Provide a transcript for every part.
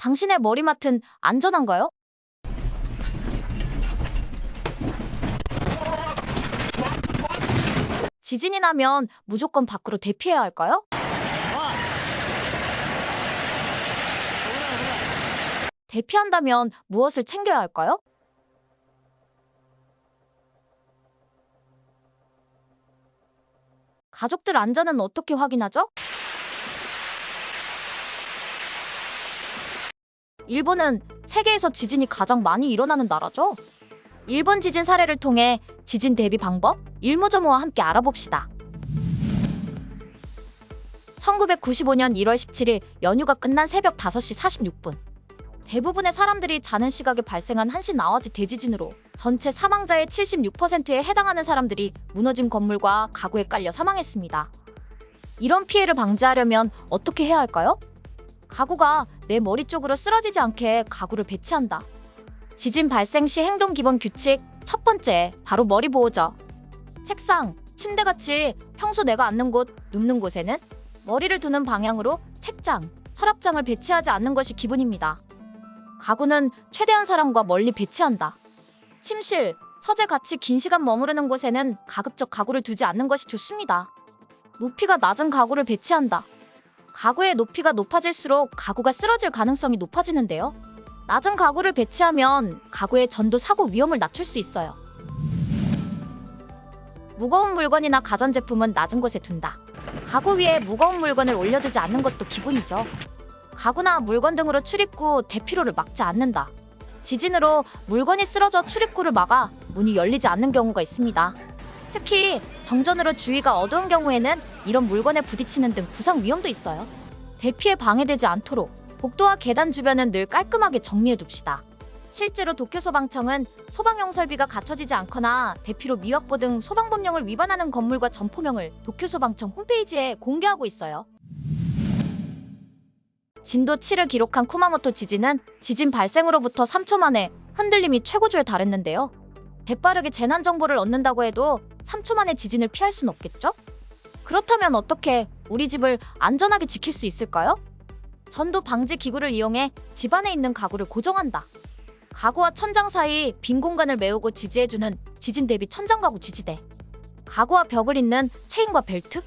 당신의 머리맡은 안전한가요? 지진이 나면 무조건 밖으로 대피해야 할까요? 대피한다면 무엇을 챙겨야 할까요? 가족들 안전은 어떻게 확인하죠? 일본은 세계에서 지진이 가장 많이 일어나는 나라죠. 일본 지진 사례를 통해 지진 대비 방법, 일모저모와 함께 알아봅시다. 1995년 1월 17일 연휴가 끝난 새벽 5시 46분. 대부분의 사람들이 자는 시각에 발생한 한신 아와지 대지진으로 전체 사망자의 76%에 해당하는 사람들이 무너진 건물과 가구에 깔려 사망했습니다. 이런 피해를 방지하려면 어떻게 해야 할까요? 가구가 내 머리 쪽으로 쓰러지지 않게 가구를 배치한다. 지진 발생 시 행동 기본 규칙 첫 번째, 바로 머리 보호죠. 책상, 침대같이 평소 내가 앉는 곳, 눕는 곳에는 머리를 두는 방향으로 책장, 서랍장을 배치하지 않는 것이 기본입니다. 가구는 최대한 사람과 멀리 배치한다. 침실, 서재 같이 긴 시간 머무르는 곳에는 가급적 가구를 두지 않는 것이 좋습니다. 높이가 낮은 가구를 배치한다. 가구의 높이가 높아질수록 가구가 쓰러질 가능성이 높아지는데요. 낮은 가구를 배치하면 가구의 전도 사고 위험을 낮출 수 있어요. 무거운 물건이나 가전제품은 낮은 곳에 둔다. 가구 위에 무거운 물건을 올려두지 않는 것도 기본이죠. 가구나 물건 등으로 출입구, 대피로를 막지 않는다. 지진으로 물건이 쓰러져 출입구를 막아 문이 열리지 않는 경우가 있습니다. 특히 정전으로 주위가 어두운 경우에는 이런 물건에 부딪히는 등 부상 위험도 있어요. 대피에 방해되지 않도록 복도와 계단 주변은 늘 깔끔하게 정리해둡시다. 실제로 도쿄소방청은 소방용 설비가 갖춰지지 않거나 대피로 미확보 등 소방법령을 위반하는 건물과 점포명을 도쿄소방청 홈페이지에 공개하고 있어요. 진도 7을 기록한 쿠마모토 지진은 지진 발생으로부터 3초 만에 흔들림이 최고조에 달했는데요. 재빠르게 재난 정보를 얻는다고 해도 3초 만에 지진을 피할 순 없겠죠? 그렇다면 어떻게 우리 집을 안전하게 지킬 수 있을까요? 전도 방지 기구를 이용해 집 안에 있는 가구를 고정한다. 가구와 천장 사이 빈 공간을 메우고 지지해주는 지진 대비 천장 가구 지지대. 가구와 벽을 잇는 체인과 벨트.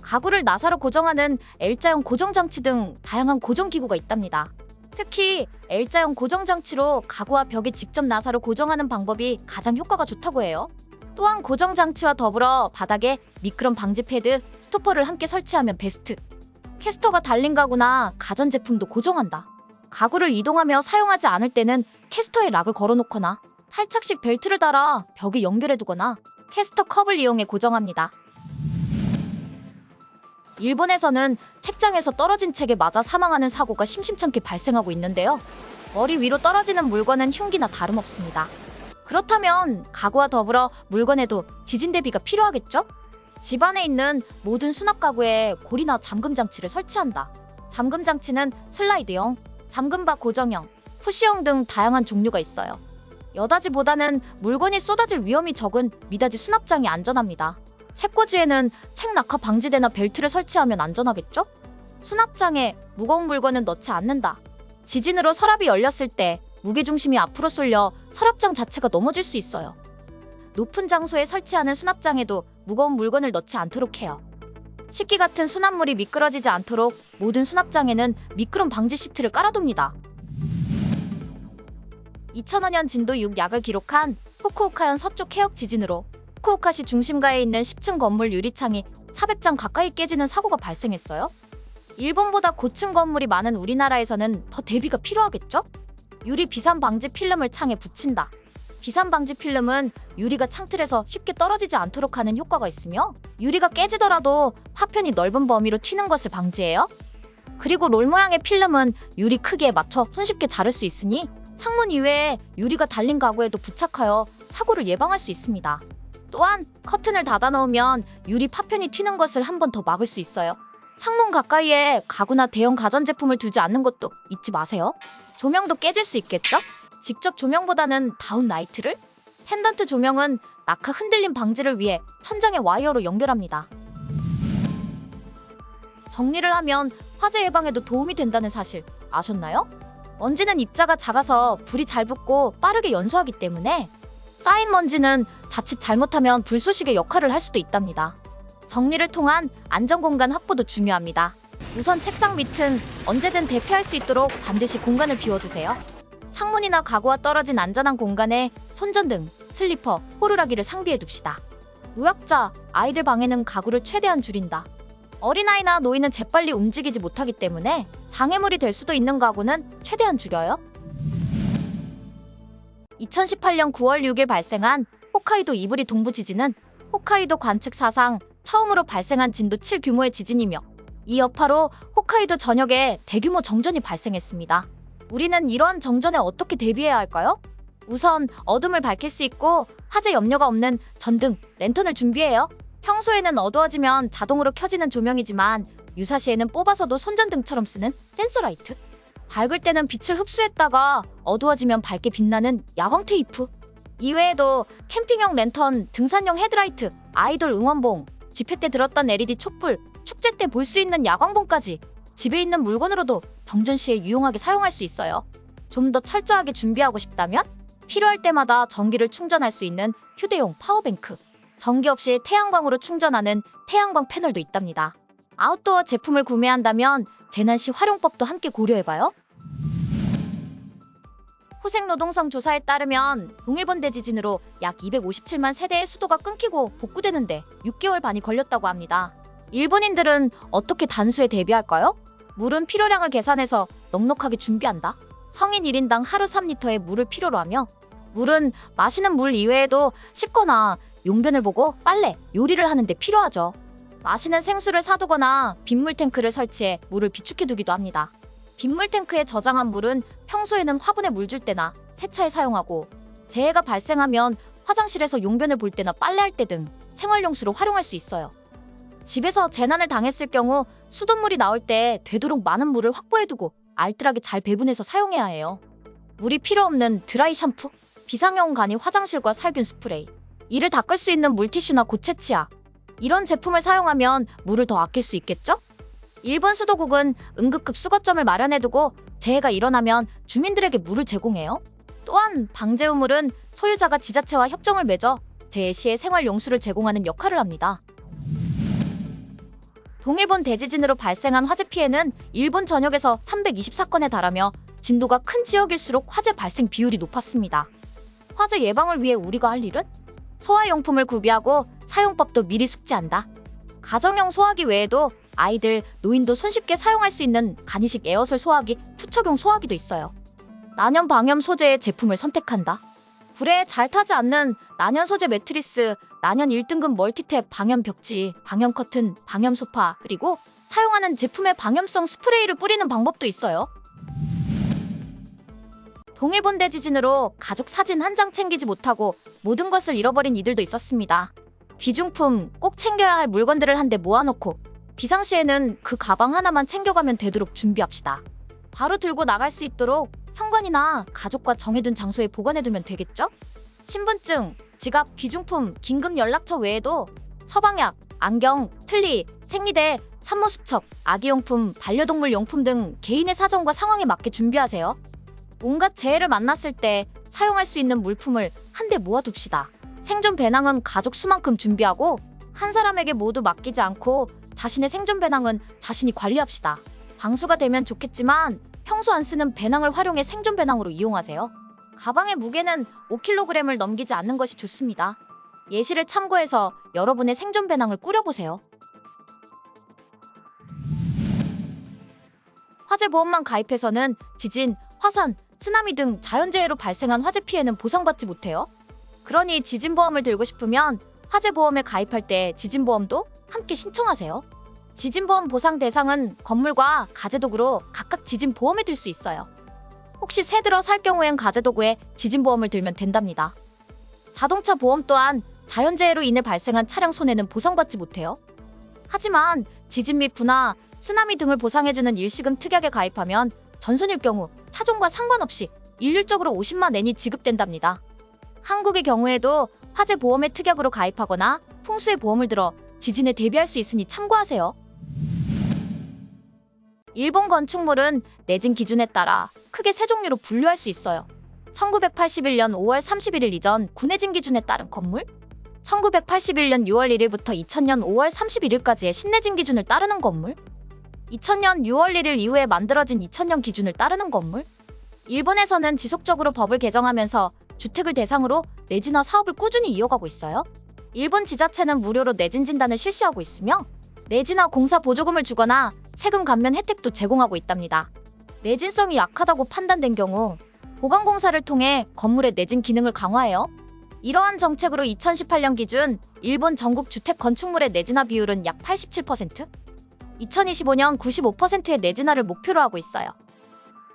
가구를 나사로 고정하는 L자형 고정장치 등 다양한 고정기구가 있답니다. 특히 L자형 고정장치로 가구와 벽에 직접 나사로 고정하는 방법이 가장 효과가 좋다고 해요. 또한 고정장치와 더불어 바닥에 미끄럼 방지 패드, 스토퍼를 함께 설치하면 베스트. 캐스터가 달린 가구나 가전제품도 고정한다. 가구를 이동하며 사용하지 않을 때는 캐스터에 락을 걸어놓거나 탈착식 벨트를 달아 벽에 연결해두거나 캐스터 컵을 이용해 고정합니다. 일본에서는 책장에서 떨어진 책에 맞아 사망하는 사고가 심심찮게 발생하고 있는데요. 머리 위로 떨어지는 물건은 흉기나 다름없습니다. 그렇다면 가구와 더불어 물건에도 지진 대비가 필요하겠죠? 집 안에 있는 모든 수납 가구에 고리나 잠금 장치를 설치한다. 잠금 장치는 슬라이드형, 잠금바 고정형, 푸시형 등 다양한 종류가 있어요. 여닫이보다는 물건이 쏟아질 위험이 적은 미닫이 수납장이 안전합니다. 책꽂이에는 책 낙하 방지대나 벨트를 설치하면 안전하겠죠? 수납장에 무거운 물건은 넣지 않는다. 지진으로 서랍이 열렸을 때 무게중심이 앞으로 쏠려 서랍장 자체가 넘어질 수 있어요. 높은 장소에 설치하는 수납장에도 무거운 물건을 넣지 않도록 해요. 식기 같은 수납물이 미끄러지지 않도록 모든 수납장에는 미끄럼 방지 시트를 깔아둡니다. 2005년 진도 6 약을 기록한 후쿠오카현 서쪽 해역 지진으로 후쿠오카시 중심가에 있는 10층 건물 유리창이 400장 가까이 깨지는 사고가 발생했어요. 일본보다 고층 건물이 많은 우리나라에서는 더 대비가 필요하겠죠? 유리 비산 방지 필름을 창에 붙인다. 비산 방지 필름은 유리가 창틀에서 쉽게 떨어지지 않도록 하는 효과가 있으며 유리가 깨지더라도 파편이 넓은 범위로 튀는 것을 방지해요. 그리고 롤 모양의 필름은 유리 크기에 맞춰 손쉽게 자를 수 있으니 창문 이외에 유리가 달린 가구에도 부착하여 사고를 예방할 수 있습니다. 또한 커튼을 닫아 놓으면 유리 파편이 튀는 것을 한 번 더 막을 수 있어요. 창문 가까이에 가구나 대형 가전제품을 두지 않는 것도 잊지 마세요. 조명도 깨질 수 있겠죠? 직접 조명보다는 다운라이트를? 펜던트 조명은 낙하 흔들림 방지를 위해 천장에 와이어로 연결합니다. 정리를 하면 화재 예방에도 도움이 된다는 사실 아셨나요? 먼지는 입자가 작아서 불이 잘 붙고 빠르게 연소하기 때문에 쌓인 먼지는 자칫 잘못하면 불쏘시개 역할을 할 수도 있답니다. 정리를 통한 안전공간 확보도 중요합니다. 우선 책상 밑은 언제든 대피할 수 있도록 반드시 공간을 비워두세요. 창문이나 가구와 떨어진 안전한 공간에 손전등, 슬리퍼, 호루라기를 상비해둡시다. 노약자, 아이들 방에는 가구를 최대한 줄인다. 어린아이나 노인은 재빨리 움직이지 못하기 때문에 장애물이 될 수도 있는 가구는 최대한 줄여요. 2018년 9월 6일 발생한 홋카이도 이브리 동부 지진은 홋카이도 관측 사상 처음으로 발생한 진도 7 규모의 지진이며 이 여파로 홋카이도 전역에 대규모 정전이 발생했습니다. 우리는 이러한 정전에 어떻게 대비해야 할까요? 우선 어둠을 밝힐 수 있고 화재 염려가 없는 전등, 랜턴을 준비해요. 평소에는 어두워지면 자동으로 켜지는 조명이지만 유사시에는 뽑아서도 손전등처럼 쓰는 센서라이트, 밝을 때는 빛을 흡수했다가 어두워지면 밝게 빛나는 야광 테이프, 이외에도 캠핑용 랜턴, 등산용 헤드라이트, 아이돌 응원봉, 집회 때 들었던 LED 촛불, 축제 때 볼 수 있는 야광봉까지 집에 있는 물건으로도 정전 시에 유용하게 사용할 수 있어요. 좀 더 철저하게 준비하고 싶다면 필요할 때마다 전기를 충전할 수 있는 휴대용 파워뱅크, 전기 없이 태양광으로 충전하는 태양광 패널도 있답니다. 아웃도어 제품을 구매한다면 재난 시 활용법도 함께 고려해봐요. 후생노동성 조사에 따르면 동일본 대지진으로 약 257만 세대의 수도가 끊기고 복구되는데 6개월 반이 걸렸다고 합니다. 일본인들은 어떻게 단수에 대비할까요? 물은 필요량을 계산해서 넉넉하게 준비한다. 성인 1인당 하루 3리터의 물을 필요로 하며 물은 마시는 물 이외에도 씻거나 용변을 보고 빨래, 요리를 하는 데 필요하죠. 마시는 생수를 사두거나 빗물 탱크를 설치해 물을 비축해두기도 합니다. 빗물 탱크에 저장한 물은 평소에는 화분에 물 줄 때나 세차에 사용하고 재해가 발생하면 화장실에서 용변을 볼 때나 빨래할 때 등 생활용수로 활용할 수 있어요. 집에서 재난을 당했을 경우 수돗물이 나올 때 되도록 많은 물을 확보해두고 알뜰하게 잘 배분해서 사용해야 해요. 물이 필요 없는 드라이 샴푸, 비상용 간이 화장실과 살균 스프레이, 이를 닦을 수 있는 물티슈나 고체 치약, 이런 제품을 사용하면 물을 더 아낄 수 있겠죠? 일본 수도국은 응급급 수거점을 마련해두고 재해가 일어나면 주민들에게 물을 제공해요. 또한 방제우물은 소유자가 지자체와 협정을 맺어 재해 시에 생활용수를 제공하는 역할을 합니다. 동일본 대지진으로 발생한 화재 피해는 일본 전역에서 324건에 달하며 진도가 큰 지역일수록 화재 발생 비율이 높았습니다. 화재 예방을 위해 우리가 할 일은? 소화용품을 구비하고 사용법도 미리 숙지한다. 가정용 소화기 외에도 아이들, 노인도 손쉽게 사용할 수 있는 간이식 에어솔 소화기, 투척용 소화기도 있어요. 난연 방염 소재의 제품을 선택한다. 불에 잘 타지 않는 난연 소재 매트리스, 난연 1등급 멀티탭 방염 벽지, 방염 커튼, 방염 소파, 그리고 사용하는 제품에 방염성 스프레이를 뿌리는 방법도 있어요. 동일본 대지진으로 가족 사진 한 장 챙기지 못하고 모든 것을 잃어버린 이들도 있었습니다. 귀중품, 꼭 챙겨야 할 물건들을 한데 모아놓고 비상시에는 그 가방 하나만 챙겨가면 되도록 준비합시다. 바로 들고 나갈 수 있도록 현관이나 가족과 정해둔 장소에 보관해두면 되겠죠? 신분증, 지갑, 귀중품, 긴급 연락처 외에도 처방약, 안경, 틀니, 생리대, 산모수첩, 아기용품, 반려동물 용품 등 개인의 사정과 상황에 맞게 준비하세요. 온갖 재해를 만났을 때 사용할 수 있는 물품을 한데 모아둡시다. 생존 배낭은 가족 수만큼 준비하고 한 사람에게 모두 맡기지 않고 자신의 생존 배낭은 자신이 관리합시다. 방수가 되면 좋겠지만 평소 안 쓰는 배낭을 활용해 생존 배낭으로 이용하세요. 가방의 무게는 5kg을 넘기지 않는 것이 좋습니다. 예시를 참고해서 여러분의 생존 배낭을 꾸려보세요. 화재보험만 가입해서는 지진, 화산, 쓰나미 등 자연재해로 발생한 화재 피해는 보상받지 못해요. 그러니 지진보험을 들고 싶으면 화재보험에 가입할 때 지진보험도 함께 신청하세요. 지진보험 보상 대상은 건물과 가재도구로 각각 지진보험에 들 수 있어요. 혹시 새 들어 살 경우엔 가재도구에 지진보험을 들면 된답니다. 자동차 보험 또한 자연재해로 인해 발생한 차량 손해는 보상받지 못해요. 하지만 지진 및 분화, 쓰나미 등을 보상해주는 일시금 특약에 가입하면 전손일 경우 차종과 상관없이 일률적으로 50만 엔이 지급된답니다. 한국의 경우에도 화재보험의 특약으로 가입하거나 풍수의 보험을 들어 지진에 대비할 수 있으니 참고하세요. 일본 건축물은 내진 기준에 따라 크게 세 종류로 분류할 수 있어요. 1981년 5월 31일 이전 군해진 기준에 따른 건물, 1981년 6월 1일부터 2000년 5월 31일까지의 신내진 기준을 따르는 건물, 2000년 6월 1일 이후에 만들어진 2000년 기준을 따르는 건물. 일본에서는 지속적으로 법을 개정하면서 주택을 대상으로 내진화 사업을 꾸준히 이어가고 있어요. 일본 지자체는 무료로 내진 진단을 실시하고 있으며 내진화 공사 보조금을 주거나 세금 감면 혜택도 제공하고 있답니다. 내진성이 약하다고 판단된 경우 보강공사를 통해 건물의 내진 기능을 강화해요. 이러한 정책으로 2018년 기준 일본 전국 주택 건축물의 내진화 비율은 약 87%, 2025년 95%의 내진화를 목표로 하고 있어요.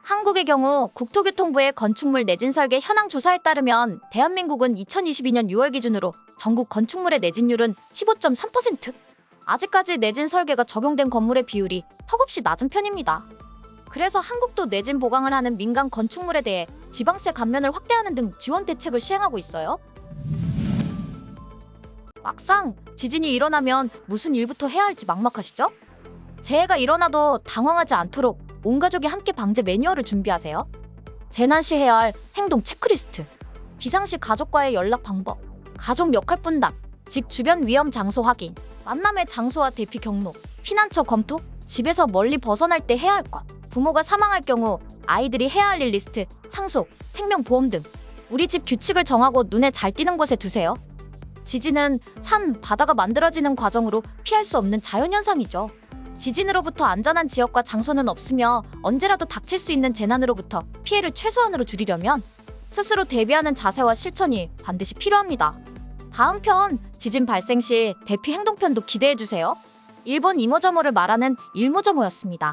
한국의 경우 국토교통부의 건축물 내진 설계 현황 조사에 따르면 대한민국은 2022년 6월 기준으로 전국 건축물의 내진율은 15.3%. 아직까지 내진 설계가 적용된 건물의 비율이 턱없이 낮은 편입니다. 그래서 한국도 내진 보강을 하는 민간 건축물에 대해 지방세 감면을 확대하는 등 지원 대책을 시행하고 있어요. 막상 지진이 일어나면 무슨 일부터 해야 할지 막막하시죠? 재해가 일어나도 당황하지 않도록 온 가족이 함께 방제 매뉴얼을 준비하세요. 재난 시 해야 할 행동 체크리스트, 비상시 가족과의 연락 방법, 가족 역할 분담, 집 주변 위험 장소 확인, 만남의 장소와 대피 경로, 피난처 검토, 집에서 멀리 벗어날 때 해야 할 것, 부모가 사망할 경우 아이들이 해야 할 일 리스트, 상속, 생명보험 등 우리 집 규칙을 정하고 눈에 잘 띄는 곳에 두세요. 지진은 산, 바다가 만들어지는 과정으로 피할 수 없는 자연현상이죠. 지진으로부터 안전한 지역과 장소는 없으며 언제라도 닥칠 수 있는 재난으로부터 피해를 최소한으로 줄이려면 스스로 대비하는 자세와 실천이 반드시 필요합니다. 다음 편 지진 발생 시 대피 행동편도 기대해주세요. 일본 이모저모를 말하는 일모저모였습니다.